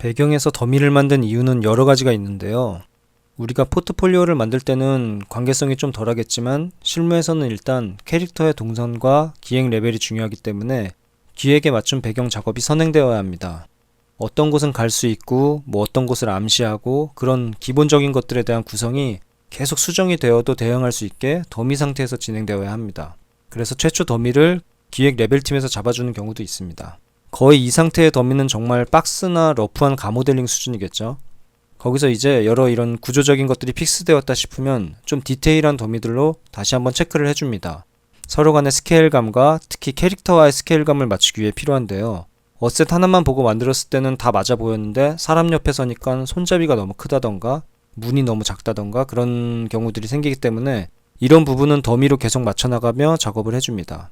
배경에서 더미를 만든 이유는 여러 가지가 있는데요. 우리가 포트폴리오를 만들 때는 관계성이 좀 덜하겠지만 실무에서는 일단 캐릭터의 동선과 기획 레벨이 중요하기 때문에 기획에 맞춘 배경 작업이 선행되어야 합니다. 어떤 곳은 갈 수 있고 어떤 곳을 암시하고 그런 기본적인 것들에 대한 구성이 계속 수정이 되어도 대응할 수 있게 더미 상태에서 진행되어야 합니다. 그래서 최초 더미를 기획 레벨팀에서 잡아주는 경우도 있습니다. 거의 이 상태의 더미는 정말 박스나 러프한 가모델링 수준이겠죠. 거기서 이제 여러 이런 구조적인 것들이 픽스되었다 싶으면 좀 디테일한 더미들로 다시 한번 체크를 해줍니다. 서로 간의 스케일감과 특히 캐릭터와의 스케일감을 맞추기 위해 필요한데요. 어셋 하나만 보고 만들었을 때는 다 맞아 보였는데 사람 옆에 서니까 손잡이가 너무 크다던가 문이 너무 작다던가 그런 경우들이 생기기 때문에 이런 부분은 더미로 계속 맞춰나가며 작업을 해줍니다.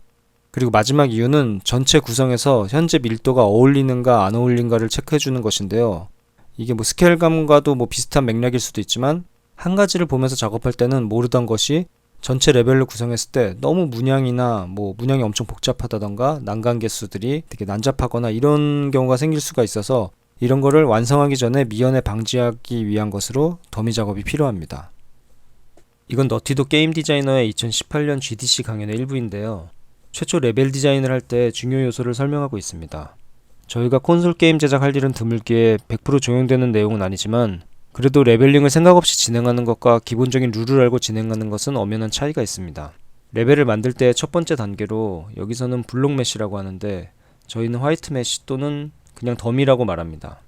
그리고 마지막 이유는 전체 구성에서 현재 밀도가 어울리는가 안 어울린가를 체크해주는 것인데요. 이게 스케일감과도 비슷한 맥락일 수도 있지만 한 가지를 보면서 작업할 때는 모르던 것이 전체 레벨로 구성했을 때 너무 문양이나 문양이 엄청 복잡하다던가 난간 개수들이 되게 난잡하거나 이런 경우가 생길 수가 있어서 이런 거를 완성하기 전에 미연에 방지하기 위한 것으로 더미 작업이 필요합니다. 이건 너티도 게임 디자이너의 2018년 GDC 강연의 일부인데요. 최초 레벨 디자인을 할 때 중요 요소를 설명하고 있습니다. 저희가 콘솔 게임 제작할 일은 드물기에 100% 적용되는 내용은 아니지만 그래도 레벨링을 생각 없이 진행하는 것과 기본적인 룰을 알고 진행하는 것은 엄연한 차이가 있습니다. 레벨을 만들 때 첫 번째 단계로 여기서는 블록 메쉬라고 하는데 저희는 화이트 메쉬 또는 그냥 더미라고 말합니다.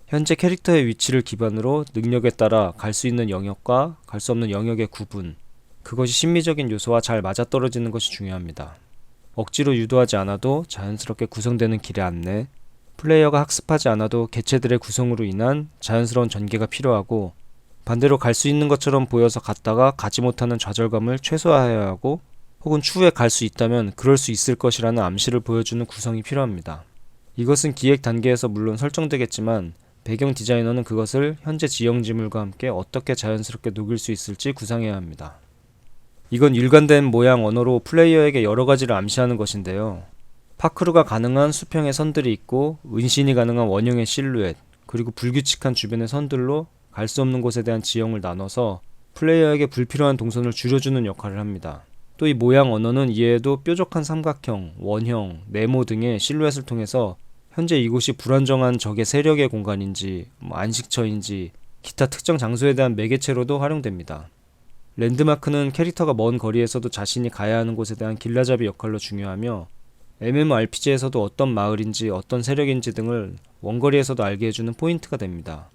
현재 캐릭터의 위치를 기반으로 능력에 따라 갈 수 있는 영역과 갈 수 없는 영역의 구분, 그것이 심미적인 요소와 잘 맞아떨어지는 것이 중요합니다. 억지로 유도하지 않아도 자연스럽게 구성되는 길의 안내, 플레이어가 학습하지 않아도 개체들의 구성으로 인한 자연스러운 전개가 필요하고 반대로 갈 수 있는 것처럼 보여서 갔다가 가지 못하는 좌절감을 최소화해야 하고 혹은 추후에 갈 수 있다면 그럴 수 있을 것이라는 암시를 보여주는 구성이 필요합니다. 이것은 기획 단계에서 물론 설정되겠지만 배경 디자이너는 그것을 현재 지형지물과 함께 어떻게 자연스럽게 녹일 수 있을지 구상해야 합니다. 이건 일관된 모양 언어로 플레이어에게 여러 가지를 암시하는 것인데요. 파크루가 가능한 수평의 선들이 있고 은신이 가능한 원형의 실루엣, 그리고 불규칙한 주변의 선들로 갈 수 없는 곳에 대한 지형을 나눠서 플레이어에게 불필요한 동선을 줄여주는 역할을 합니다. 또 이 모양 언어는 이외에도 뾰족한 삼각형, 원형, 네모 등의 실루엣을 통해서 현재 이곳이 불안정한 적의 세력의 공간인지, 안식처인지, 기타 특정 장소에 대한 매개체로도 활용됩니다. 랜드마크는 캐릭터가 먼 거리에서도 자신이 가야 하는 곳에 대한 길라잡이 역할로 중요하며 MMORPG에서도 어떤 마을인지 어떤 세력인지 등을 원거리에서도 알게 해주는 포인트가 됩니다.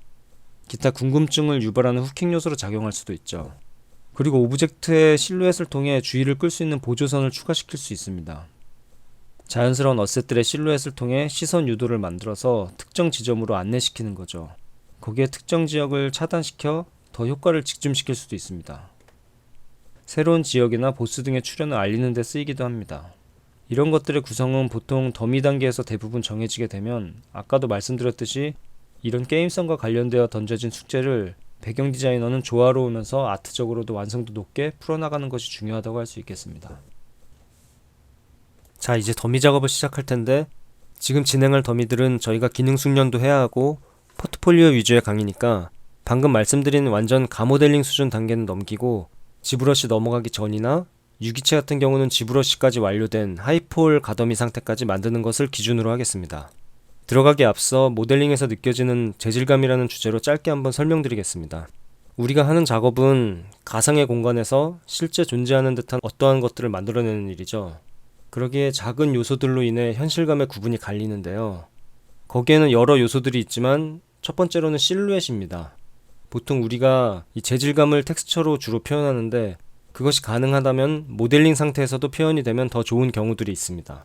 기타 궁금증을 유발하는 후킹 요소로 작용할 수도 있죠. 그리고 오브젝트의 실루엣을 통해 주의를 끌 수 있는 보조선을 추가시킬 수 있습니다. 자연스러운 어셋들의 실루엣을 통해 시선 유도를 만들어서 특정 지점으로 안내시키는 거죠. 거기에 특정 지역을 차단시켜 더 효과를 집중시킬 수도 있습니다. 새로운 지역이나 보스 등의 출현을 알리는 데 쓰이기도 합니다. 이런 것들의 구성은 보통 더미 단계에서 대부분 정해지게 되면 아까도 말씀드렸듯이 이런 게임성과 관련되어 던져진 숙제를 배경 디자이너는 조화로우면서 아트적으로도 완성도 높게 풀어나가는 것이 중요하다고 할 수 있겠습니다. 자, 이제 더미 작업을 시작할 텐데 지금 진행할 더미들은 저희가 기능 숙련도 해야 하고 포트폴리오 위주의 강의니까 방금 말씀드린 완전 가모델링 수준 단계는 넘기고 지브러시 넘어가기 전이나 유기체 같은 경우는 지브러시까지 완료된 하이폴 가더미 상태까지 만드는 것을 기준으로 하겠습니다. 들어가기에 앞서 모델링에서 느껴지는 재질감이라는 주제로 짧게 한번 설명드리겠습니다. 우리가 하는 작업은 가상의 공간에서 실제 존재하는 듯한 어떠한 것들을 만들어내는 일이죠. 그러기에 작은 요소들로 인해 현실감의 구분이 갈리는데요. 거기에는 여러 요소들이 있지만 첫 번째로는 실루엣입니다. 보통 우리가 이 재질감을 텍스처로 주로 표현하는데 그것이 가능하다면 모델링 상태에서도 표현이 되면 더 좋은 경우들이 있습니다.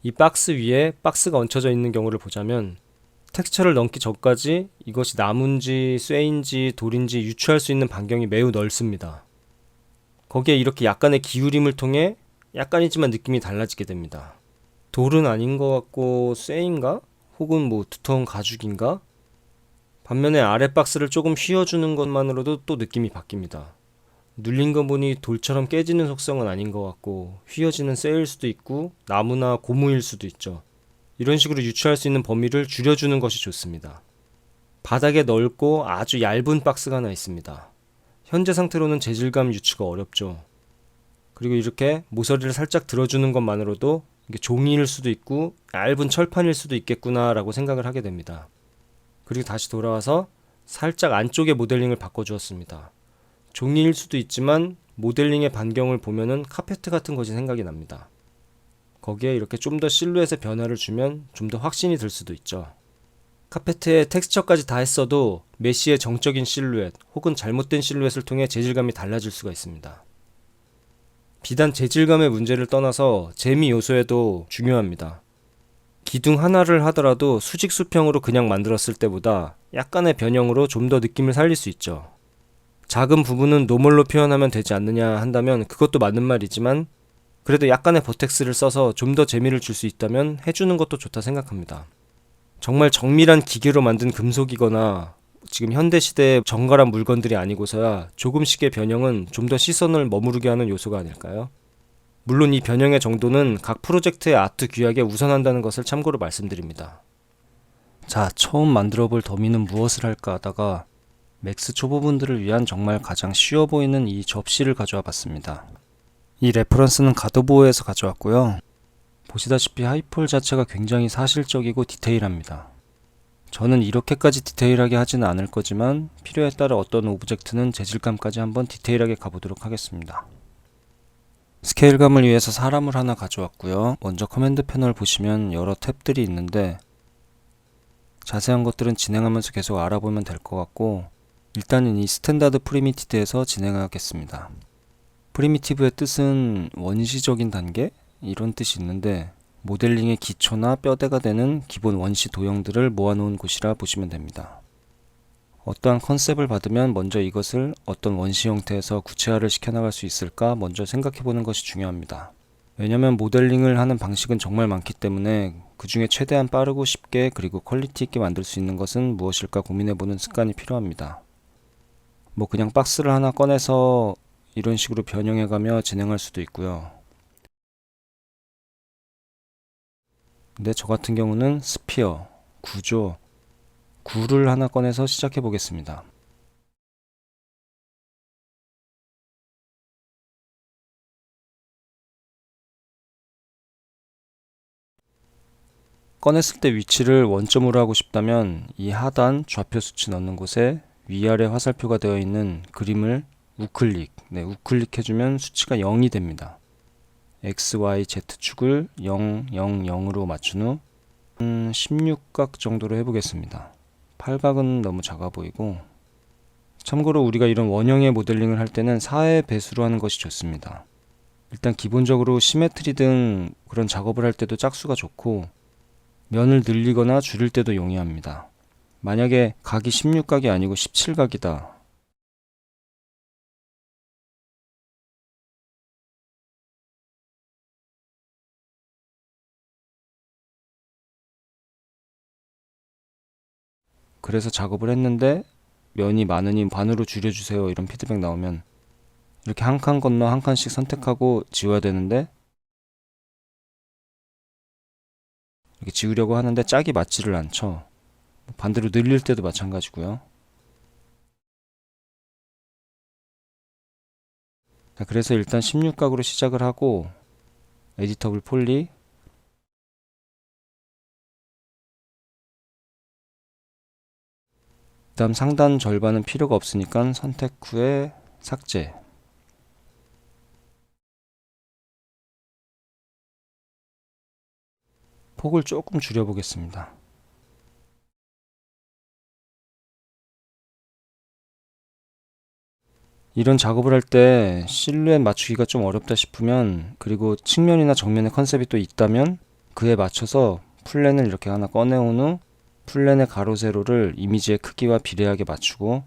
이 박스 위에 박스가 얹혀져 있는 경우를 보자면 텍스처를 넣기 전까지 이것이 나무인지 쇠인지 돌인지 유추할 수 있는 반경이 매우 넓습니다. 거기에 이렇게 약간의 기울임을 통해 약간이지만 느낌이 달라지게 됩니다. 돌은 아닌 것 같고 쇠인가? 혹은 두터운 가죽인가? 반면에 아래 박스를 조금 휘어주는 것만으로도 또 느낌이 바뀝니다. 눌린 거 보니 돌처럼 깨지는 속성은 아닌 것 같고 휘어지는 쇠일 수도 있고 나무나 고무일 수도 있죠. 이런 식으로 유추할 수 있는 범위를 줄여주는 것이 좋습니다. 바닥에 넓고 아주 얇은 박스가 하나 있습니다. 현재 상태로는 재질감 유추가 어렵죠. 그리고 이렇게 모서리를 살짝 들어주는 것만으로도 이게 종이일 수도 있고 얇은 철판일 수도 있겠구나 라고 생각을 하게 됩니다. 그리고 다시 돌아와서 살짝 안쪽에 모델링을 바꿔주었습니다. 종이일 수도 있지만 모델링의 반경을 보면은 카페트 같은 것이 생각이 납니다. 거기에 이렇게 좀 더 실루엣의 변화를 주면 좀 더 확신이 들 수도 있죠. 카페트에 텍스처까지 다 했어도 메쉬의 정적인 실루엣 혹은 잘못된 실루엣을 통해 재질감이 달라질 수가 있습니다. 비단 재질감의 문제를 떠나서 재미 요소에도 중요합니다. 기둥 하나를 하더라도 수직 수평으로 그냥 만들었을 때보다 약간의 변형으로 좀 더 느낌을 살릴 수 있죠. 작은 부분은 노멀로 표현하면 되지 않느냐 한다면 그것도 맞는 말이지만 그래도 약간의 버텍스를 써서 좀 더 재미를 줄 수 있다면 해주는 것도 좋다 생각합니다. 정말 정밀한 기계로 만든 금속이거나 지금 현대시대의 정갈한 물건들이 아니고서야 조금씩의 변형은 좀 더 시선을 머무르게 하는 요소가 아닐까요? 물론 이 변형의 정도는 각 프로젝트의 아트 규약에 우선한다는 것을 참고로 말씀드립니다. 자, 처음 만들어 볼 더미는 무엇을 할까 하다가 맥스 초보분들을 위한 정말 가장 쉬워 보이는 이 접시를 가져와 봤습니다. 이 레퍼런스는 가도보에서 가져왔고요. 보시다시피 하이폴 자체가 굉장히 사실적이고 디테일합니다. 저는 이렇게까지 디테일하게 하지는 않을 거지만 필요에 따라 어떤 오브젝트는 재질감까지 한번 디테일하게 가보도록 하겠습니다. 스케일감을 위해서 사람을 하나 가져왔고요. 먼저 커맨드 패널 보시면 여러 탭들이 있는데 자세한 것들은 진행하면서 계속 알아보면 될 것 같고 일단은 이 스탠다드 프리미티드에서 진행하겠습니다. 프리미티브의 뜻은 원시적인 단계? 이런 뜻이 있는데 모델링의 기초나 뼈대가 되는 기본 원시 도형들을 모아놓은 곳이라 보시면 됩니다. 어떠한 컨셉을 받으면 먼저 이것을 어떤 원시 형태에서 구체화를 시켜나갈 수 있을까 먼저 생각해보는 것이 중요합니다. 왜냐면 모델링을 하는 방식은 정말 많기 때문에 그 중에 최대한 빠르고 쉽게 그리고 퀄리티 있게 만들 수 있는 것은 무엇일까 고민해보는 습관이 필요합니다. 뭐 그냥 박스를 하나 꺼내서 이런 식으로 변형해가며 진행할 수도 있고요. 근데 저 같은 경우는 스피어, 구조, 굴을 하나 꺼내서 시작해 보겠습니다. 꺼냈을 때 위치를 원점으로 하고 싶다면 이 하단 좌표 수치 넣는 곳에 위아래 화살표가 되어 있는 그림을 우클릭, 우클릭해주면 수치가 0이 됩니다. X, Y, Z축을 0, 0, 0으로 맞춘 후 16각 정도로 해보겠습니다. 8각은 너무 작아 보이고 참고로 우리가 이런 원형의 모델링을 할 때는 4의 배수로 하는 것이 좋습니다. 일단 기본적으로 시메트리 등 그런 작업을 할 때도 짝수가 좋고 면을 늘리거나 줄일 때도 용이합니다. 만약에 각이 16각이 아니고 17각이다. 그래서 작업을 했는데 면이 많으니 반으로 줄여주세요 이런 피드백 나오면 이렇게 한 칸 건너 한 칸씩 선택하고 지워야 되는데 이렇게 지우려고 하는데 짝이 맞지를 않죠. 반대로 늘릴 때도 마찬가지고요. 자, 그래서 일단 16각으로 시작을 하고 에디터블 폴리 그 다음 상단 절반은 필요가 없으니까 선택 후에 삭제. 폭을 조금 줄여보겠습니다. 이런 작업을 할 때 실루엣 맞추기가 좀 어렵다 싶으면 그리고 측면이나 정면의 컨셉이 또 있다면 그에 맞춰서 플랜을 이렇게 하나 꺼내온 후 플랜의 가로 세로를 이미지의 크기와 비례하게 맞추고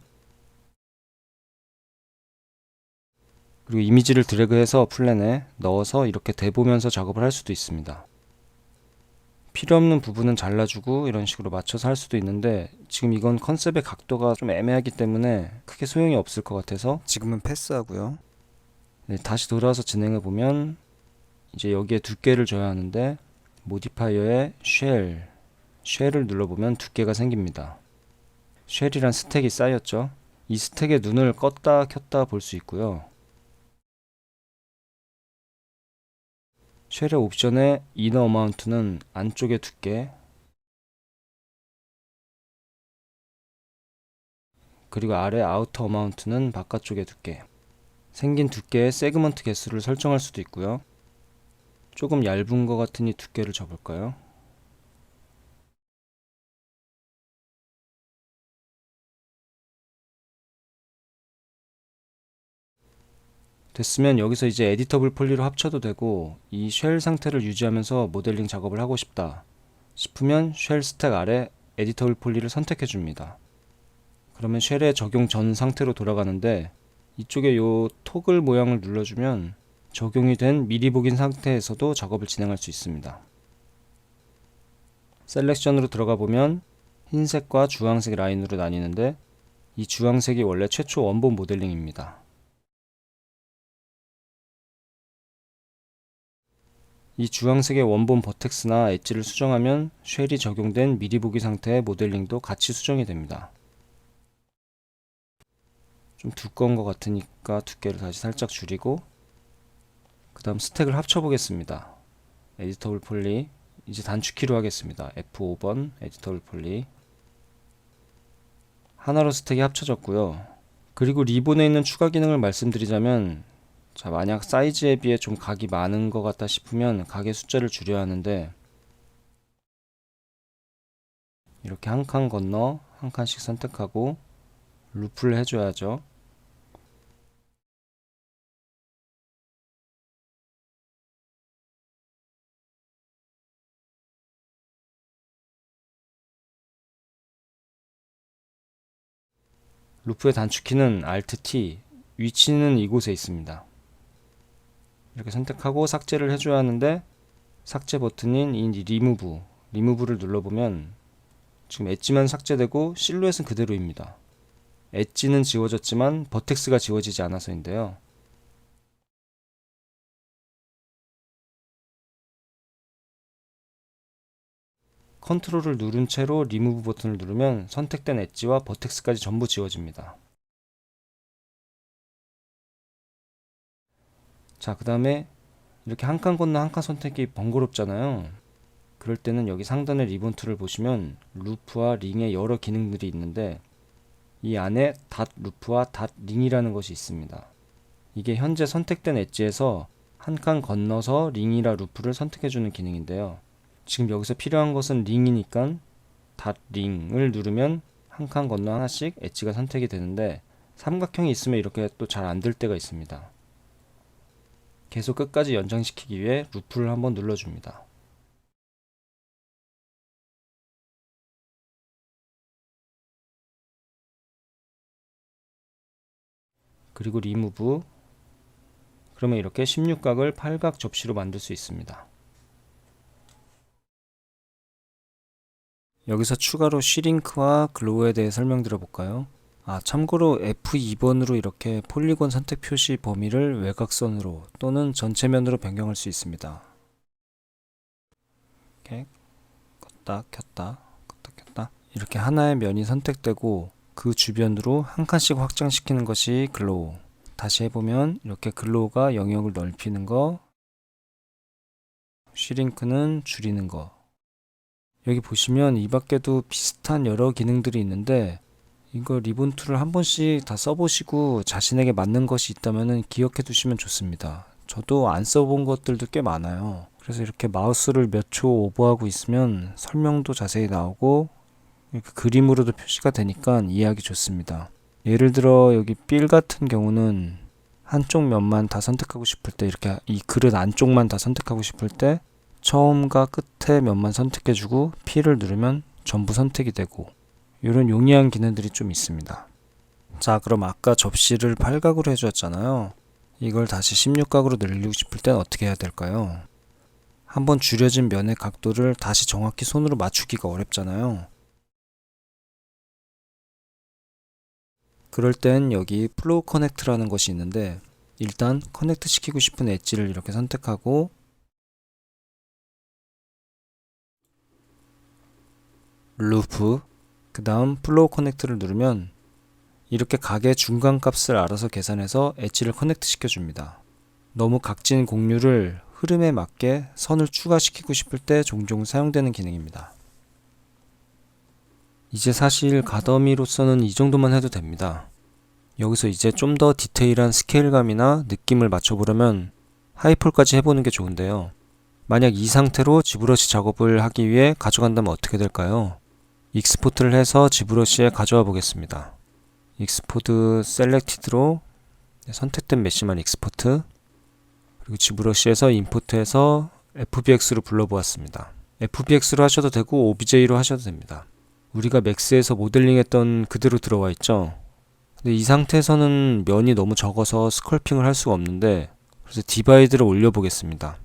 그리고 이미지를 드래그해서 플랜에 넣어서 이렇게 대보면서 작업을 할 수도 있습니다. 필요 없는 부분은 잘라주고 이런 식으로 맞춰서 할 수도 있는데 지금 이건 컨셉의 각도가 좀 애매하기 때문에 크게 소용이 없을 것 같아서 지금은 패스하고요. 네, 다시 돌아와서 진행해보면 이제 여기에 두께를 줘야 하는데 모디파이어에 쉘을 눌러보면 두께가 생깁니다. 쉘이란 스택이 쌓였죠. 이 스택의 눈을 껐다 켰다 볼 수 있고요. 쉘의 옵션의 이너 어마운트는 안쪽의 두께, 그리고 아래 아우터 어마운트는 바깥쪽의 두께. 생긴 두께의 세그먼트 개수를 설정할 수도 있고요. 조금 얇은 것 같으니 두께를 접을까요? 됐으면 여기서 이제 에디터블 폴리로 합쳐도 되고, 이 쉘 상태를 유지하면서 모델링 작업을 하고 싶다 싶으면 쉘 스택 아래 에디터블 폴리를 선택해 줍니다. 그러면 쉘의 적용 전 상태로 돌아가는데, 이쪽에 요 토글 모양을 눌러주면 적용이 된 미리 복인 상태에서도 작업을 진행할 수 있습니다. 셀렉션으로 들어가 보면 흰색과 주황색 라인으로 나뉘는데, 이 주황색이 원래 최초 원본 모델링입니다. 이 주황색의 원본 버텍스나 엣지를 수정하면 쉘이 적용된 미리 보기 상태의 모델링도 같이 수정이 됩니다. 좀 두꺼운 것 같으니까 두께를 다시 살짝 줄이고, 그 다음 스택을 합쳐 보겠습니다. 에디터블 폴리, 이제 단축키로 하겠습니다. F5번 에디터블 폴리. 하나로 스택이 합쳐졌고요. 그리고 리본에 있는 추가 기능을 말씀드리자면, 자, 만약 사이즈에 비해 좀 각이 많은 것 같다 싶으면 각의 숫자를 줄여야 하는데, 이렇게 한 칸 건너 한 칸씩 선택하고 루프를 해줘야죠. 루프의 단축키는 Alt-T, 위치는 이곳에 있습니다. 이렇게 선택하고 삭제를 해줘야 하는데, 삭제 버튼인 이 리무브를 눌러보면 지금 엣지만 삭제되고 실루엣은 그대로입니다. 엣지는 지워졌지만 버텍스가 지워지지 않아서인데요. 컨트롤을 누른 채로 리무브 버튼을 누르면 선택된 엣지와 버텍스까지 전부 지워집니다. 자, 그 다음에 이렇게 한 칸 건너 한 칸 선택이 번거롭잖아요. 그럴 때는 여기 상단의 리본 툴을 보시면 루프와 링의 여러 기능들이 있는데, 이 안에 닷 루프와 닷 링이라는 것이 있습니다. 이게 현재 선택된 엣지에서 한 칸 건너서 링이라 루프를 선택해주는 기능인데요. 지금 여기서 필요한 것은 링이니까 닷 링을 누르면 한 칸 건너 하나씩 엣지가 선택이 되는데, 삼각형이 있으면 이렇게 또 잘 안 될 때가 있습니다. 계속 끝까지 연장시키기 위해 루프를 한번 눌러줍니다. 그리고 리무브. 그러면 이렇게 16각을 8각 접시로 만들 수 있습니다. 여기서 추가로 쉬링크와 글로우에 대해 설명드려 볼까요? 참고로 F2번으로 이렇게 폴리곤 선택 표시 범위를 외곽선으로 또는 전체면으로 변경할 수 있습니다. 이렇게 껐다 켰다 껐다 켰다, 이렇게 하나의 면이 선택되고 그 주변으로 한 칸씩 확장시키는 것이 글로우. 다시 해보면 이렇게 글로우가 영역을 넓히는 거, 쉬링크는 줄이는 거. 여기 보시면 이 밖에도 비슷한 여러 기능들이 있는데, 이거 리본 툴을 한 번씩 다 써보시고 자신에게 맞는 것이 있다면 기억해 두시면 좋습니다. 저도 안 써본 것들도 꽤 많아요. 그래서 이렇게 마우스를 몇 초 오버하고 있으면 설명도 자세히 나오고 이렇게 그림으로도 표시가 되니까 이해하기 좋습니다. 예를 들어 여기 빌 같은 경우는 한쪽 면만 다 선택하고 싶을 때, 이렇게 이 그릇 안쪽만 다 선택하고 싶을 때 처음과 끝에 면만 선택해주고 P를 누르면 전부 선택이 되고, 이런 용이한 기능들이 좀 있습니다. 자, 그럼 아까 접시를 8각으로 해주었잖아요. 이걸 다시 16각으로 늘리고 싶을 땐 어떻게 해야 될까요? 한번 줄여진 면의 각도를 다시 정확히 손으로 맞추기가 어렵잖아요. 그럴 땐 여기 플로우 커넥트라는 것이 있는데, 일단 커넥트 시키고 싶은 엣지를 이렇게 선택하고 루프, 그 다음 플로우 커넥트를 누르면 이렇게 각의 중간 값을 알아서 계산해서 엣지를 커넥트 시켜줍니다. 너무 각진 곡률을 흐름에 맞게 선을 추가시키고 싶을 때 종종 사용되는 기능입니다. 이제 사실 가더미로서는 이 정도만 해도 됩니다. 여기서 이제 좀 더 디테일한 스케일감이나 느낌을 맞춰보려면 하이폴까지 해보는 게 좋은데요. 만약 이 상태로 지브러시 작업을 하기 위해 가져간다면 어떻게 될까요? 익스포트를 해서 지브러시에 가져와 보겠습니다. 익스포트 셀렉티드로 선택된 메시만 익스포트, 그리고 지브러시에서 임포트해서 FBX로 불러보았습니다. FBX로 하셔도 되고 OBJ로 하셔도 됩니다. 우리가 맥스에서 모델링했던 그대로 들어와 있죠. 근데 이 상태에서는 면이 너무 적어서 스컬핑을 할 수가 없는데, 그래서 디바이드를 올려보겠습니다.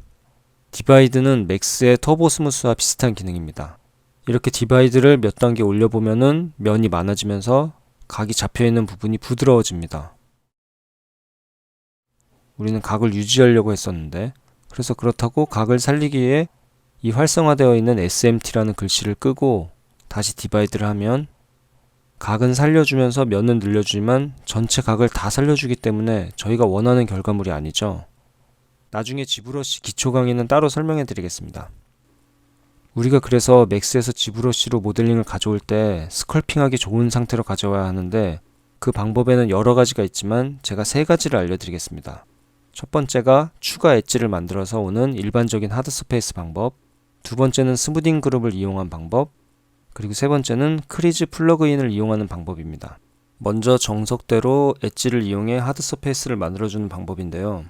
디바이드는 맥스의 터보 스무스와 비슷한 기능입니다. 이렇게 디바이드를 몇 단계 올려보면은 면이 많아지면서 각이 잡혀있는 부분이 부드러워집니다. 우리는 각을 유지하려고 했었는데, 그래서 그렇다고 각을 살리기 위해 이 활성화되어 있는 SMT라는 글씨를 끄고 다시 디바이드를 하면 각은 살려주면서 면은 늘려주지만 전체 각을 다 살려주기 때문에 저희가 원하는 결과물이 아니죠. 나중에 지브러시 기초 강의는 따로 설명해 드리겠습니다. 우리가 그래서 맥스에서 지브러시로 모델링을 가져올 때 스컬핑하기 좋은 상태로 가져와야 하는데, 그 방법에는 여러 가지가 있지만 제가 세 가지를 알려드리겠습니다. 첫 번째가 추가 엣지를 만들어서 오는 일반적인 하드 서페이스 방법, 두 번째는 스무딩 그룹을 이용한 방법, 그리고 세 번째는 크리즈 플러그인을 이용하는 방법입니다. 먼저 정석대로 엣지를 이용해 하드 서페이스를 만들어주는 방법인데요.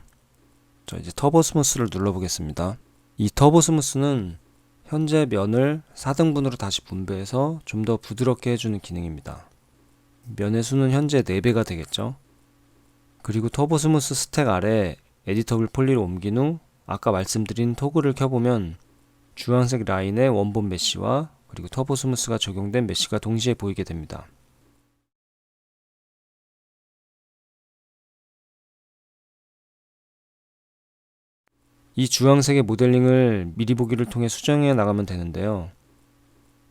자, 이제 터보 스무스를 눌러보겠습니다. 이 터보 스무스는 현재 면을 4등분으로 다시 분배해서 좀 더 부드럽게 해주는 기능입니다. 면의 수는 현재 4배가 되겠죠. 그리고 터보 스무스 스택 아래 에디터블 폴리로 옮긴 후 아까 말씀드린 토글을 켜보면 주황색 라인의 원본 메쉬와 그리고 터보 스무스가 적용된 메쉬가 동시에 보이게 됩니다. 이 주황색의 모델링을 미리 보기를 통해 수정해 나가면 되는데요.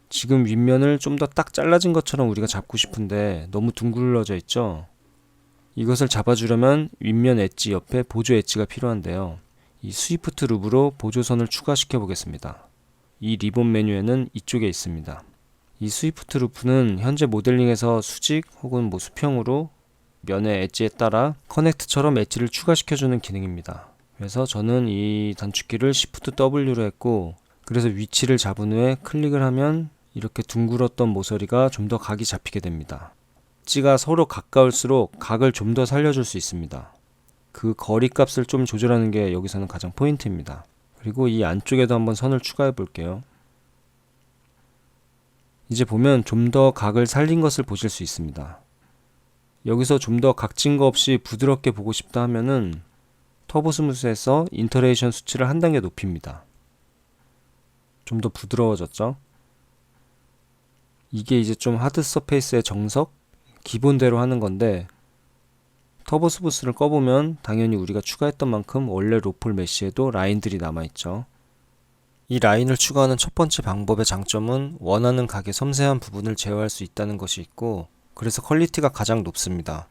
지금 윗면을 좀 더 딱 잘라진 것처럼 우리가 잡고 싶은데 너무 둥글러져 있죠? 이것을 잡아주려면 윗면 엣지 옆에 보조 엣지가 필요한데요. 이 스위프트 룹으로 보조선을 추가시켜 보겠습니다. 이 리본 메뉴에는 이쪽에 있습니다. 이 스위프트 루프는 현재 모델링에서 수직 혹은 수평으로 면의 엣지에 따라 커넥트처럼 엣지를 추가시켜주는 기능입니다. 그래서 저는 이 단축키를 Shift W로 했고, 그래서 위치를 잡은 후에 클릭을 하면 이렇게 둥글었던 모서리가 좀 더 각이 잡히게 됩니다. 엣지가 서로 가까울수록 각을 좀 더 살려줄 수 있습니다. 그 거리 값을 좀 조절하는 게 여기서는 가장 포인트입니다. 그리고 이 안쪽에도 한번 선을 추가해 볼게요. 이제 보면 좀 더 각을 살린 것을 보실 수 있습니다. 여기서 좀 더 각진 거 없이 부드럽게 보고 싶다 하면은 터보 스무스에서 인터레이션 수치를 한 단계 높입니다. 좀 더 부드러워졌죠? 이게 이제 좀 하드 서페이스의 정석? 기본대로 하는 건데, 터보 스무스를 꺼보면 당연히 우리가 추가했던 만큼 원래 로폴 메쉬에도 라인들이 남아있죠. 이 라인을 추가하는 첫 번째 방법의 장점은 원하는 각의 섬세한 부분을 제어할 수 있다는 것이 있고, 그래서 퀄리티가 가장 높습니다.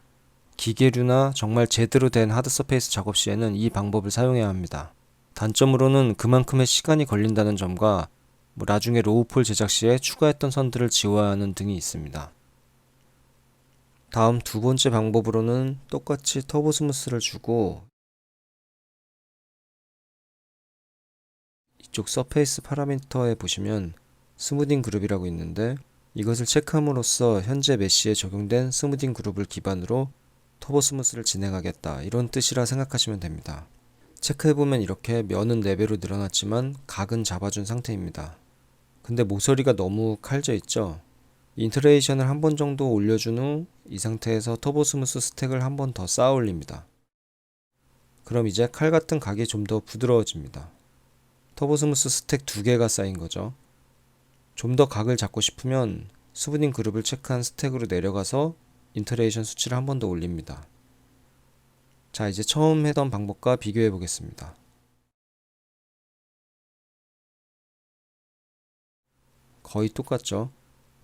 기계류나 정말 제대로 된 하드 서페이스 작업 시에는 이 방법을 사용해야 합니다. 단점으로는 그만큼의 시간이 걸린다는 점과 나중에 로우폴 제작 시에 추가했던 선들을 지워야 하는 등이 있습니다. 다음 두 번째 방법으로는 똑같이 터보 스무스를 주고 이쪽 서페이스 파라미터에 보시면 스무딩 그룹이라고 있는데, 이것을 체크함으로써 현재 메쉬에 적용된 스무딩 그룹을 기반으로 터보 스무스를 진행하겠다, 이런 뜻이라 생각하시면 됩니다. 체크해보면 이렇게 면은 4배로 늘어났지만 각은 잡아준 상태입니다. 근데 모서리가 너무 칼져 있죠? 인터레이션을 한 번 정도 올려준 후 이 상태에서 터보 스무스 스택을 한 번 더 쌓아 올립니다. 그럼 이제 칼 같은 각이 좀 더 부드러워집니다. 터보 스무스 스택 2개가 쌓인 거죠. 좀 더 각을 잡고 싶으면 스무딩 그룹을 체크한 스택으로 내려가서 인터레이션 수치를 한 번 더 올립니다. 자, 이제 처음 했던 방법과 비교해 보겠습니다. 거의 똑같죠?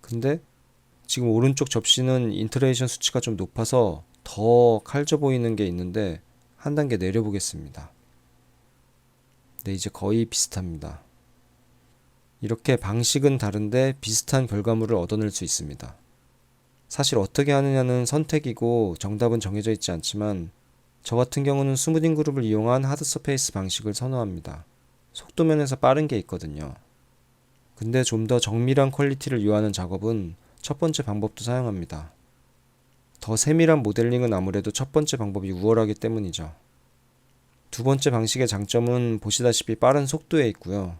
근데 지금 오른쪽 접시는 인터레이션 수치가 좀 높아서 더 칼져 보이는 게 있는데 한 단계 내려보겠습니다. 네, 이제 거의 비슷합니다. 이렇게 방식은 다른데 비슷한 결과물을 얻어낼 수 있습니다. 사실 어떻게 하느냐는 선택이고 정답은 정해져 있지 않지만 저 같은 경우는 스무딩 그룹을 이용한 하드 서페이스 방식을 선호합니다. 속도 면에서 빠른 게 있거든요. 근데 좀 더 정밀한 퀄리티를 요하는 작업은 첫 번째 방법도 사용합니다. 더 세밀한 모델링은 아무래도 첫 번째 방법이 우월하기 때문이죠. 두 번째 방식의 장점은 보시다시피 빠른 속도에 있고요.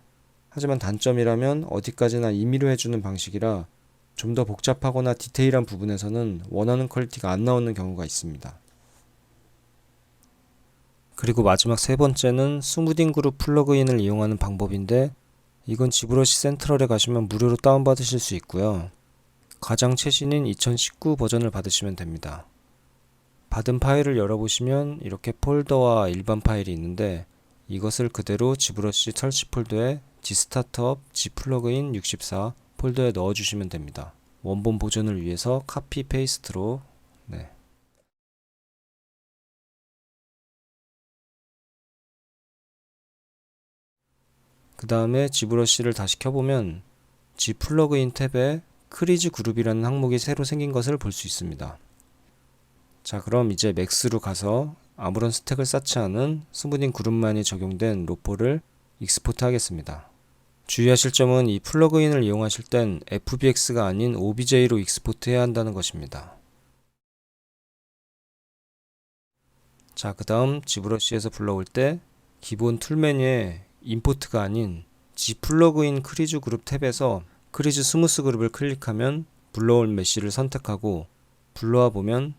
하지만 단점이라면 어디까지나 임의로 해주는 방식이라 좀 더 복잡하거나 디테일한 부분에서는 원하는 퀄리티가 안 나오는 경우가 있습니다. 그리고 마지막 세 번째는 스무딩 그룹 플러그인을 이용하는 방법인데 이건 지브러시 센트럴에 가시면 무료로 다운받으실 수 있고요. 가장 최신인 2019 버전을 받으시면 됩니다. 받은 파일을 열어보시면 이렇게 폴더와 일반 파일이 있는데 이것을 그대로 지브러시 설치 폴더에 G스타트업 G플러그인 64 폴더에 넣어주시면 됩니다. 원본 보존을 위해서 카피 페이스트로 그 다음에 G브러시를 다시 켜보면 G플러그인 탭에 크리즈 그룹이라는 항목이 새로 생긴 것을 볼 수 있습니다. 자, 그럼 이제 맥스로 가서 아무런 스택을 쌓지 않은 스무딩 그룹만이 적용된 로포를 익스포트 하겠습니다. 주의하실 점은 이 플러그인을 이용하실 땐 FBX가 아닌 OBJ로 익스포트 해야 한다는 것입니다. 자, 그 다음 G브러시에서 불러올 때 기본 툴 메뉴에 임포트가 아닌 G플러그인 크리즈 그룹 탭에서 크리즈 스무스 그룹을 클릭하면 불러올 메쉬를 선택하고 불러와 보면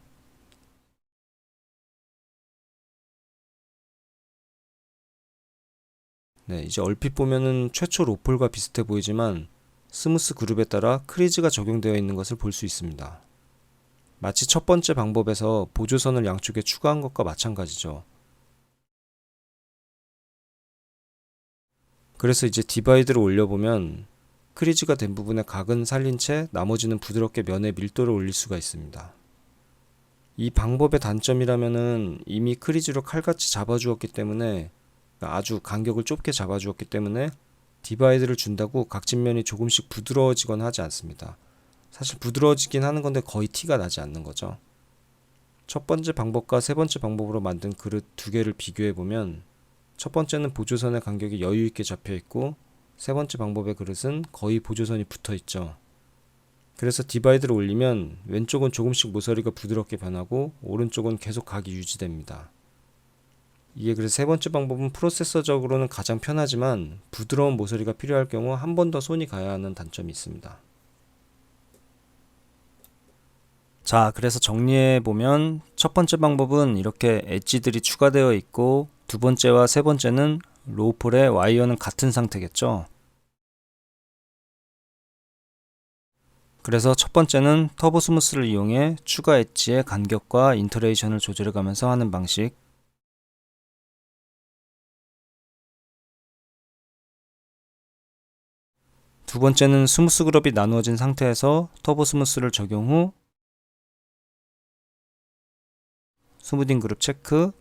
이제 얼핏 보면은 최초 로폴과 비슷해 보이지만 스무스 그룹에 따라 크리즈가 적용되어 있는 것을 볼 수 있습니다. 마치 첫 번째 방법에서 보조선을 양쪽에 추가한 것과 마찬가지죠. 그래서 이제 디바이드를 올려보면 크리즈가 된 부분의 각은 살린 채 나머지는 부드럽게 면의 밀도를 올릴 수가 있습니다. 이 방법의 단점이라면은 이미 크리즈로 칼같이 잡아주었기 때문에 아주 간격을 좁게 잡아주었기 때문에 디바이드를 준다고 각진면이 조금씩 부드러워지거나 하지 않습니다. 사실 부드러워지긴 하는 건데 거의 티가 나지 않는 거죠. 첫 번째 방법과 세 번째 방법으로 만든 그릇 두 개를 비교해보면 첫 번째는 보조선의 간격이 여유있게 잡혀있고 세 번째 방법의 그릇은 거의 보조선이 붙어있죠. 그래서 디바이드를 올리면 왼쪽은 조금씩 모서리가 부드럽게 변하고 오른쪽은 계속 각이 유지됩니다. 이게 그래서 세 번째 방법은 프로세서적으로는 가장 편하지만 부드러운 모서리가 필요할 경우 한 번 더 손이 가야 하는 단점이 있습니다. 자, 그래서 정리해보면 첫 번째 방법은 이렇게 엣지들이 추가되어 있고 두 번째와 세 번째는 로우폴의 와이어는 같은 상태겠죠. 그래서 첫 번째는 터보 스무스를 이용해 추가 엣지의 간격과 인터레이션을 조절해가면서 하는 방식, 두 번째는 스무스 그룹이 나누어진 상태에서 터보 스무스를 적용 후 스무딩 그룹 체크,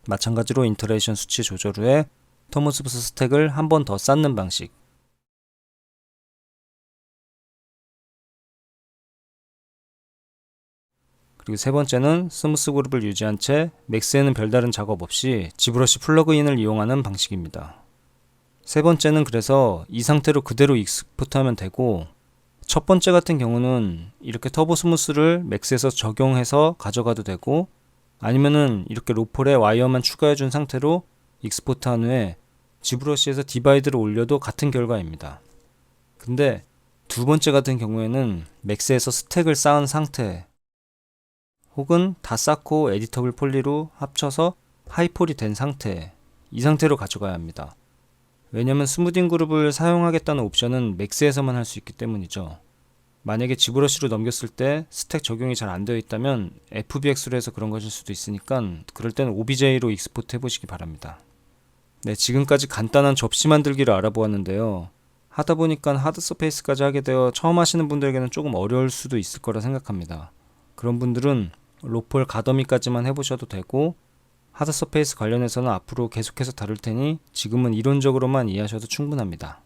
마찬가지로 인터레이션 수치 조절 후에 터보 스무스 스택을 한 번 더 쌓는 방식, 그리고 세 번째는 스무스 그룹을 유지한 채 맥스에는 별다른 작업 없이 지브러시 플러그인을 이용하는 방식입니다. 세 번째는 그래서 이 상태로 그대로 익스포트하면 되고 첫 번째 같은 경우는 이렇게 터보 스무스를 맥스에서 적용해서 가져가도 되고 아니면은 이렇게 로폴에 와이어만 추가해준 상태로 익스포트한 후에 지브러시에서 디바이드를 올려도 같은 결과입니다. 근데 두 번째 같은 경우에는 맥스에서 스택을 쌓은 상태 혹은 다 쌓고 에디터블 폴리로 합쳐서 하이폴이 된 상태, 이 상태로 가져가야 합니다. 왜냐면 스무딩 그룹을 사용하겠다는 옵션은 맥스에서만 할 수 있기 때문이죠. 만약에 지브러시로 넘겼을 때 스택 적용이 잘 안 되어 있다면 FBX로 해서 그런 것일 수도 있으니까 그럴 때는 OBJ로 익스포트 해보시기 바랍니다. 네, 지금까지 간단한 접시 만들기를 알아보았는데요. 하다 보니까 하드 서페이스까지 하게 되어 처음 하시는 분들에게는 조금 어려울 수도 있을 거라 생각합니다. 그런 분들은 로폴 가더미까지만 해보셔도 되고, 하드 서페이스 관련해서는 앞으로 계속해서 다룰 테니 지금은 이론적으로만 이해하셔도 충분합니다.